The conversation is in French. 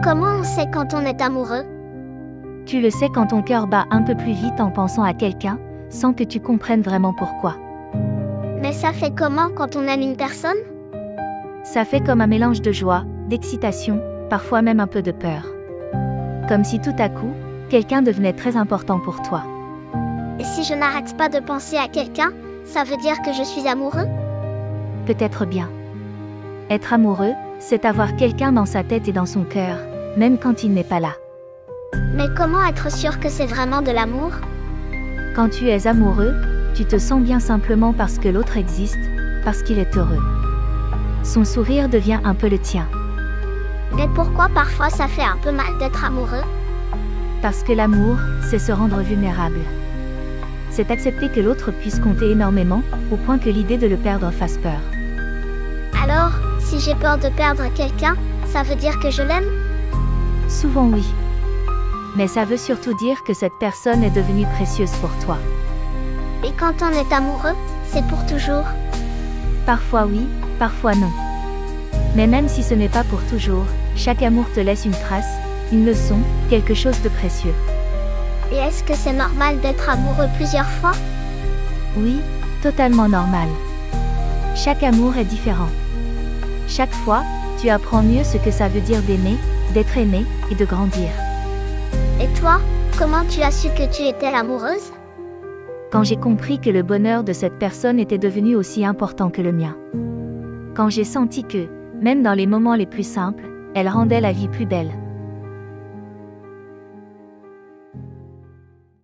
Comment on sait quand on est amoureux? Tu le sais quand ton cœur bat un peu plus vite en pensant à quelqu'un, sans que tu comprennes vraiment pourquoi. Mais ça fait comment quand on aime une personne? Ça fait comme un mélange de joie, d'excitation, parfois même un peu de peur. Comme si tout à coup, quelqu'un devenait très important pour toi. Et si je n'arrête pas de penser à quelqu'un, ça veut dire que je suis amoureux? Peut-être bien. Être amoureux, c'est avoir quelqu'un dans sa tête et dans son cœur, même quand il n'est pas là. Mais comment être sûr que c'est vraiment de l'amour? Quand tu es amoureux, tu te sens bien simplement parce que l'autre existe, parce qu'il est heureux. Son sourire devient un peu le tien. Mais pourquoi parfois ça fait un peu mal d'être amoureux? Parce que l'amour, c'est se rendre vulnérable. C'est accepter que l'autre puisse compter énormément, au point que l'idée de le perdre fasse peur. Alors, si j'ai peur de perdre quelqu'un, ça veut dire que je l'aime? Souvent oui. Mais ça veut surtout dire que cette personne est devenue précieuse pour toi. Et quand on est amoureux, c'est pour toujours? Parfois oui, parfois non. Mais même si ce n'est pas pour toujours, chaque amour te laisse une trace, une leçon, quelque chose de précieux. Et est-ce que c'est normal d'être amoureux plusieurs fois? Oui, totalement normal. Chaque amour est différent. Chaque fois, tu apprends mieux ce que ça veut dire d'aimer, d'être aimé, et de grandir. Et toi, comment tu as su que tu étais amoureuse? Quand j'ai compris que le bonheur de cette personne était devenu aussi important que le mien. Quand j'ai senti que, même dans les moments les plus simples, elle rendait la vie plus belle.